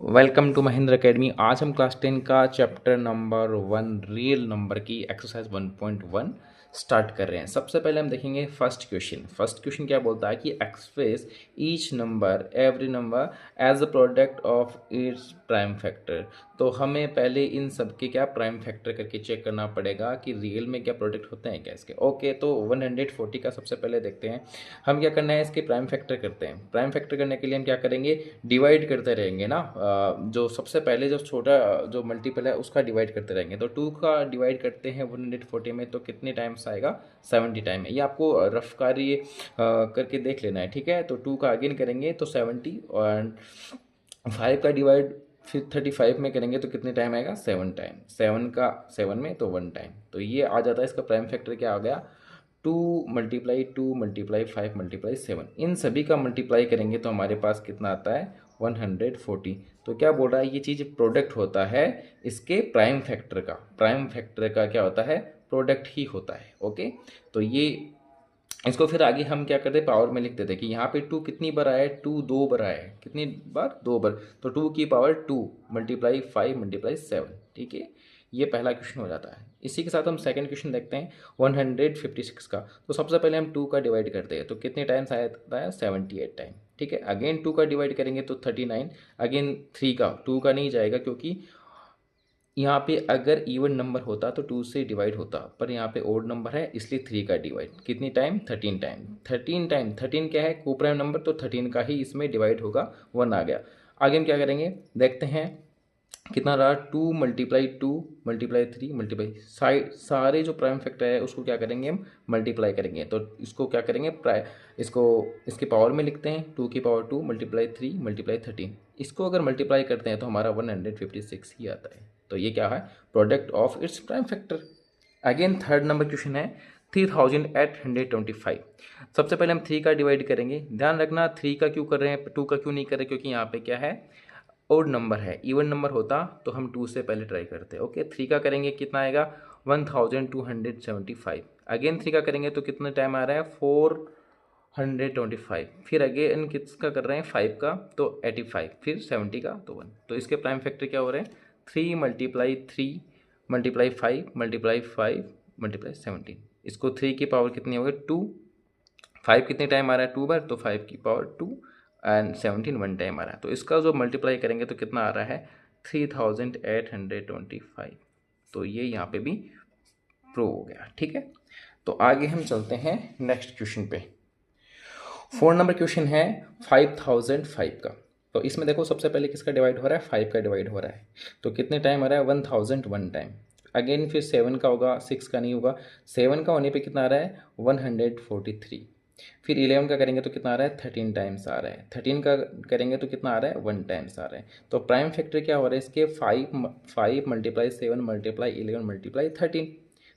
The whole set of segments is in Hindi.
Welcome to Mahendra academy. आज हम क्लास 10 का चैप्टर नंबर 1 रियल नंबर की एक्सरसाइज 1.1 स्टार्ट कर रहे हैं। सबसे पहले हम देखेंगे फर्स्ट क्वेश्चन क्या बोलता है कि express each number every number as a product of its prime factor. तो हमें पहले इन सब के क्या प्राइम फैक्टर करके चेक करना पड़ेगा कि रियल में क्या प्रोडक्ट होते हैं क्या इसके। ओके, तो 140 का सबसे पहले देखते हैं हम क्या करना है। इसके प्राइम फैक्टर करते हैं। प्राइम फैक्टर करने के लिए हम क्या करेंगे, डिवाइड करते रहेंगे ना। जो सबसे पहले जो छोटा जो मल्टीपल है उसका डिवाइड करते रहेंगे। तो 2 का डिवाइड करते हैं 140 में तो कितने टाइम्स आएगा, 70 टाइम है। ये आपको रफकारी करके देख लेना है, ठीक है। तो 2 का अगेन करेंगे तो 70 और 5 का डिवाइड फिर 35 में करेंगे तो कितने टाइम आएगा, 7 टाइम। 7 का 7 में तो 1 टाइम। तो ये आ जाता है इसका प्राइम फैक्टर क्या आ गया, 2 मल्टीप्लाई 2 मल्टीप्लाई 5 मल्टीप्लाई 7। इन सभी का मल्टीप्लाई करेंगे तो हमारे पास कितना आता है, 140। तो क्या बोल रहा है, ये चीज़ प्रोडक्ट होता है इसके प्राइम फैक्टर का। प्राइम फैक्टर का क्या होता है, प्रोडक्ट ही होता है। ओके, तो ये इसको फिर आगे हम क्या करते हैं, पावर में लिख देते हैं कि यहाँ पे 2 कितनी बार आया है, 2 दो बार आया है। कितनी बार, 2 बार। तो 2 की पावर 2 मल्टीप्लाई 5 मल्टीप्लाई 7, ठीक है। ये पहला क्वेश्चन हो जाता है। इसी के साथ हम सेकंड क्वेश्चन देखते हैं 156 का। तो सबसे पहले हम 2 का डिवाइड करते हैं तो कितने टाइम्स आता है, 78 टाइम, ठीक है। अगेन 2 का डिवाइड करेंगे तो 39। अगेन 3 का, 2 का नहीं जाएगा क्योंकि यहाँ पे अगर इवन नंबर होता तो 2 से डिवाइड होता, पर यहाँ पे ओड नंबर है इसलिए 3 का डिवाइड कितनी टाइम, 13 टाइम। 13 क्या है, कोप्राइम नंबर, तो 13 का ही इसमें डिवाइड होगा, 1 आ गया। आगे हम क्या करेंगे, देखते हैं कितना रहा, 2 मल्टीप्लाई 2 मल्टीप्लाई 3 मल्टीप्लाई सारे जो प्राइम फैक्टर है उसको क्या करेंगे, हम मल्टीप्लाई करेंगे। तो इसको क्या करेंगे, इसको इसके पावर में लिखते हैं, 2 की पावर 2 मल्टीप्लाई 3 मल्टीप्लाई 13। इसको अगर मल्टीप्लाई करते हैं तो हमारा 156 ही आता है। तो ये क्या है, product of its prime factor. Again third number question है 3825। सबसे पहले हम 3 का डिवाइड करेंगे। ध्यान रखना 3 का क्यों कर रहे हैं, 2 का क्यों नहीं कर रहे, क्योंकि यहाँ पे क्या है, ओड नंबर है। इवन नंबर होता तो हम 2 से पहले ट्राई करते। ओके, 3 का करेंगे कितना आएगा, 1275। अगेन 3 का करेंगे तो कितना टाइम आ रहा है, 425। फिर अगेन किसका कर रहे हैं, 5 का तो 85, फिर 70 का तो 1। तो इसके प्राइम फैक्टर क्या हो रहे हैं, 3 मल्टीप्लाई 3 मल्टीप्लाई 5 मल्टीप्लाई 5 मल्टीप्लाई 17। इसको 3 की पावर कितनी होगी, 2। 5 कितने टाइम आ रहा है, 2 बार, तो 5 की पावर 2 एंड 17 1 टाइम आ रहा है। तो इसका जो मल्टीप्लाई करेंगे तो कितना आ रहा है, 3825। तो ये यहाँ पे भी प्रूव हो गया, ठीक है। तो आगे हम चलते हैं नेक्स्ट क्वेश्चन पे। 4 नंबर क्वेश्चन है 5005 का। तो इसमें देखो सबसे पहले किसका डिवाइड हो रहा है, 5 का डिवाइड हो रहा है। तो कितने टाइम आ रहा है, 1001 टाइम। अगेन फिर 7 का होगा, 6 का नहीं होगा। 7 का होने पे कितना आ रहा है, 143। फिर 11 का करेंगे तो कितना आ रहा है, 13 टाइम्स आ रहा है। 13 का करेंगे तो कितना आ रहा है, 1 टाइम्स आ रहा है। तो प्राइम फैक्टर क्या हो रहा है इसके, 5 मल्टीप्लाई 7 मल्टीप्लाई 11 मल्टीप्लाई 13।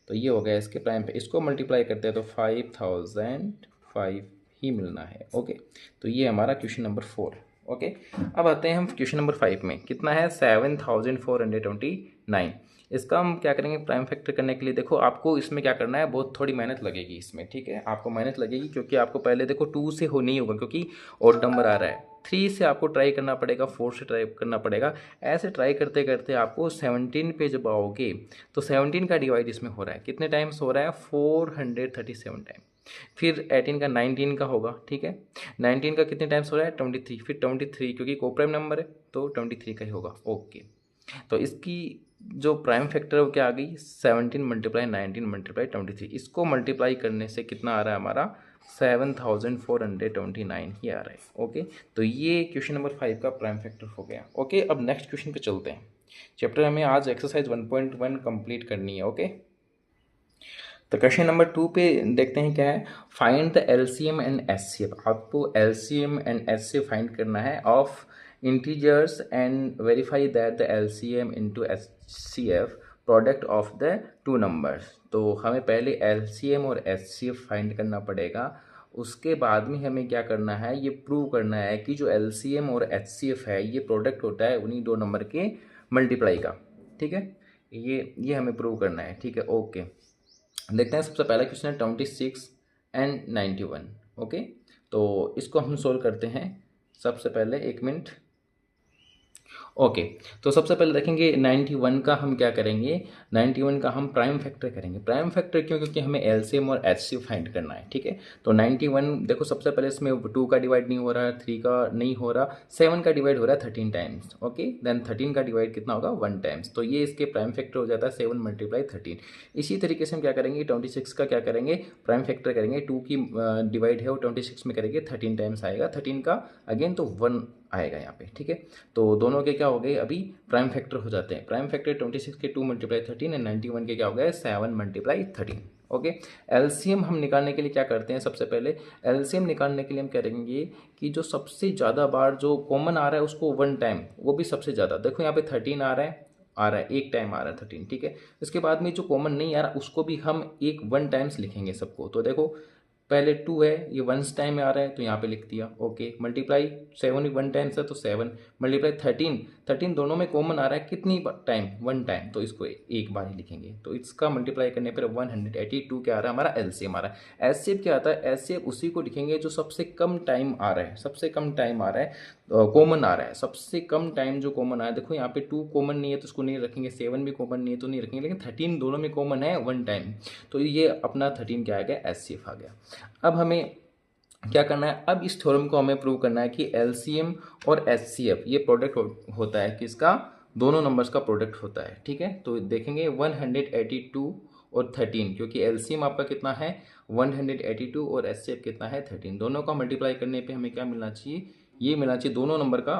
तो ये हो गया इसके प्राइम पे। इसको मल्टीप्लाई करते हैं तो 5005 ही मिलना है। ओके, तो ये हमारा क्वेश्चन नंबर 4। ओके, अब आते हैं हम क्वेश्चन नंबर 5 में। कितना है, 7429। इसका हम क्या करेंगे, प्राइम फैक्टर करने के लिए देखो आपको इसमें क्या करना है, बहुत थोड़ी मेहनत लगेगी इसमें, ठीक है। आपको मेहनत लगेगी क्योंकि आपको पहले देखो 2 से हो नहीं होगा क्योंकि और नंबर आ रहा है। 3 से आपको ट्राई करना पड़ेगा, 4 से ट्राई करना पड़ेगा। ऐसे ट्राई करते करते आपको 17 पे जब आओगे तो 17 का डिवाइड इसमें हो रहा है, कितने टाइम्स हो रहा है, 437 टाइम। फिर 18 का 19 का होगा, ठीक है। 19 का कितने टाइम्स हो रहा है, 23। फिर 23 क्योंकि कोप्राइम नंबर है तो 23 का ही होगा। ओके, तो इसकी जो प्राइम फैक्टर है वो क्या आ गई, 17 मल्टीप्लाई 19 मल्टीप्लाई 23। इसको मल्टीप्लाई करने से कितना आ रहा है हमारा, 7429 ही आ रहा है। ओके, तो ये क्वेश्चन नंबर 5 का प्राइम फैक्टर हो गया। ओके, अब नेक्स्ट क्वेश्चन पे चलते हैं। चैप्टर हमें आज एक्सरसाइज 1.1 कंप्लीट करनी है। ओके, तो क्वेश्चन नंबर 2 पे देखते हैं क्या है, find the LCM and HCF. आपको एलसीएम एंड एचसीएफ फाइंड करना है of integers and verify that the LCM into HCF product of the 2 numbers. तो हमें पहले एलसीएम और एचसीएफ फाइंड करना पड़ेगा। उसके बाद में हमें क्या करना है, ये प्रूव करना है कि जो एलसीएम और एचसीएफ है ये प्रोडक्ट होता है उन्हीं 2 नंबर के मल्टीप्लाई का, ठीक है। ये हमें प्रूव करना है, ठीक है। ओके, देखते हैं सबसे पहला क्वेश्चन है 26 एंड 91। ओके, तो इसको हम सोल्व करते हैं। सबसे पहले 1 मिनट। ओके, तो सबसे पहले देखेंगे 91 का हम क्या करेंगे, 91 का हम प्राइम फैक्टर करेंगे। प्राइम फैक्टर क्यों? क्योंकि हमें एलसीएम और एचसीएफ फाइंड करना है, ठीक है। तो 91 देखो, सबसे पहले इसमें 2 का डिवाइड नहीं हो रहा है, 3 का नहीं हो रहा, 7 का डिवाइड हो रहा है 13 टाइम्स। ओके, देन 13 का डिवाइड कितना होगा, 1 टाइम्स। तो ये इसके प्राइम फैक्टर हो जाता है 7 × 13। इसी तरीके से हम क्या करेंगे, 26 का क्या करेंगे, प्राइम फैक्टर करेंगे। 2 की डिवाइड है वो 26 में करेंगे, 13 टाइम्स आएगा, 13 का अगेन तो 1 आएगा यहाँ पे, ठीक है। तो दोनों के क्या हो गए, अभी प्राइम फैक्टर हो जाते हैं। प्राइम फैक्टर 26 के 2 × 13 एंड 91 के क्या हो गए, 7 × 13। ओके, एलसीएम हम निकालने के लिए क्या करते हैं, सबसे पहले एलसीएम निकालने के लिए हम करेंगे कि जो सबसे ज़्यादा बार जो कॉमन आ रहा है उसको 1 टाइम, वो भी सबसे ज़्यादा। देखो यहाँ पे 13 आ रहा है, एक टाइम आ रहा है 13, ठीक है। इसके बाद में जो कॉमन नहीं आ रहा उसको भी हम 1 टाइम्स लिखेंगे सबको। तो देखो पहले 2 है, ये 1 टाइम में आ रहा है तो यहाँ पे लिख दिया। ओके, मल्टीप्लाई 7 1 टाइम्स है तो 7, मल्टीप्लाई 13 दोनों में कॉमन आ रहा है, कितनी टाइम, 1 टाइम, तो इसको एक बार ही लिखेंगे। तो इसका मल्टीप्लाई करने पर 182 क्या आ रहा है, हमारा एलसीएम आ रहा है। एचसीएफ क्या आता है, एचसीएफ उसी को लिखेंगे जो सबसे कम टाइम आ रहा है, सबसे कम टाइम आ रहा है, कॉमन आ रहा है, सबसे कम टाइम जो कॉमन आया। देखो यहाँ पे 2 कॉमन नहीं है तो उसको नहीं रखेंगे, 7 भी कॉमन नहीं है तो नहीं रखेंगे, लेकिन 13 दोनों में कॉमन है 1 टाइम, तो ये अपना 13 क्या आ गया, एचसीएफ आ गया। अब हमें क्या करना है, अब इस थ्योरम को हमें प्रूव करना है कि एलसीएम और एचसीएफ ये प्रोडक्ट होता है किसका, दोनों नंबर्स का प्रोडक्ट होता है, ठीक है। तो देखेंगे 182 और 13, क्योंकि एलसीएम आपका कितना है 182 और एचसीएफ कितना है 13, दोनों का मल्टीप्लाई करने पे हमें क्या मिलना चाहिए, ये मिलना चाहिए दोनों नंबर का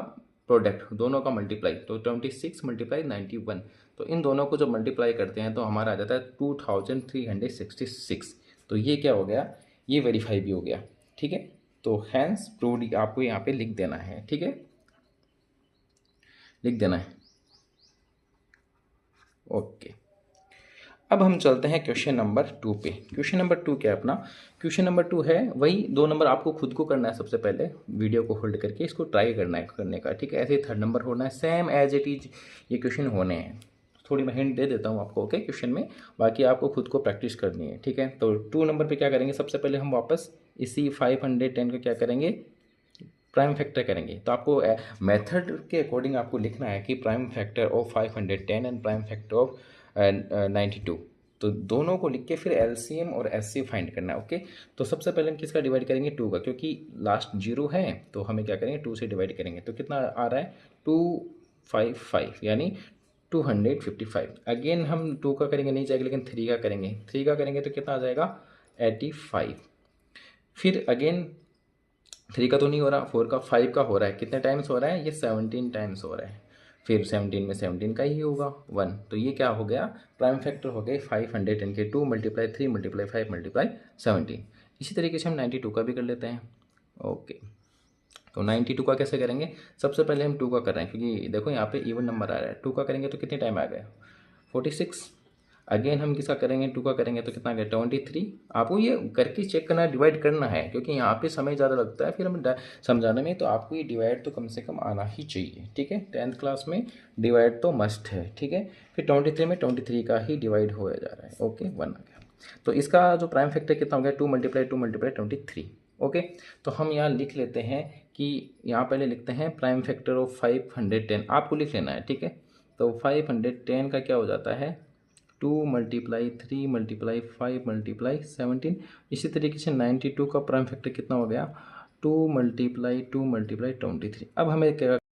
प्रोडक्ट, दोनों का मल्टीप्लाई। तो 26 × 91, तो इन दोनों को जब मल्टीप्लाई करते हैं तो हमारा आ जाता है 2366। तो ये क्या हो गया, ये वेरीफाई भी हो गया, ठीक है। तो हैंस प्रूव्ड आपको यहाँ पे लिख देना है, ठीक है, लिख देना है। ओके, अब हम चलते हैं क्वेश्चन नंबर 2 पे। क्वेश्चन नंबर 2 क्या है अपना, क्वेश्चन नंबर 2 है वही 2 नंबर आपको खुद को करना है। सबसे पहले वीडियो को होल्ड करके इसको ट्राई करना है करने का, ठीक है। ऐसे ही 3rd नंबर होना है, सेम एज इट इज ये क्वेश्चन होने हैं। थोड़ी मैं हिंट दे देता हूँ आपको, ओके, क्वेश्चन में, बाकी आपको खुद को प्रैक्टिस करनी है, ठीक है। तो 2 नंबर पे क्या करेंगे, सबसे पहले हम वापस इसी 510 का क्या करेंगे, प्राइम फैक्टर करेंगे। तो आपको मेथड के अकॉर्डिंग आपको लिखना है कि prime factor of 510 and prime factor of 92, तो दोनों को लिख के फिर एलसीएम और एचसीएफ फाइंड करना है। ओके, तो सबसे पहले हम किसका डिवाइड करेंगे, 2 का, क्योंकि लास्ट 0 है तो हमें क्या करेंगे 2 से डिवाइड करेंगे। तो कितना आ रहा है 255, यानी 255। अगेन हम 2 का करेंगे नहीं जाएगा, लेकिन 3 का करेंगे, 3 का करेंगे तो कितना आ जाएगा 85। फिर अगेन 3 का तो नहीं हो रहा, 4 का, 5 का हो रहा है, कितने टाइम्स हो रहा है, ये 17 टाइम्स हो रहा है। फिर 17 में 17 का ही होगा 1, तो ये क्या हो गया, प्राइम फैक्टर हो गए 510 के 2 × 3 × 5 × 17। इसी तरीके से हम 92 का भी कर लेते हैं। ओके, तो 92 का कैसे करेंगे, सबसे पहले हम 2 का कर रहे हैं, क्योंकि देखो यहाँ पे इवन नंबर आ रहा है। 2 का करेंगे तो कितने टाइम आ गया 46। अगेन हम किसका करेंगे, 2 का करेंगे तो कितना आ गया 23। आपको ये करके चेक करना, डिवाइड करना है, क्योंकि यहाँ पे समय ज़्यादा लगता है फिर हमें समझाने में, तो आपको ये डिवाइड तो कम से कम आना ही चाहिए, ठीक है। 10th क्लास में डिवाइड तो मस्ट है, ठीक है। फिर 23 में 23 का ही डिवाइड होया जा रहा है। ओके, 1 आ गया। तो इसका जो प्राइम फैक्टर कितना हो गया 2 × 23। ओके, तो हम यहाँ लिख लेते हैं कि यहाँ पहले लिखते हैं प्राइम फैक्टर ऑफ 510, आपको लिख लेना है, ठीक है। तो 510 का क्या हो जाता है 2 × 3 × 5 × 17। इसी तरीके से 92 का प्राइम फैक्टर कितना हो गया 2 × 2 × 23। अब हमें क्या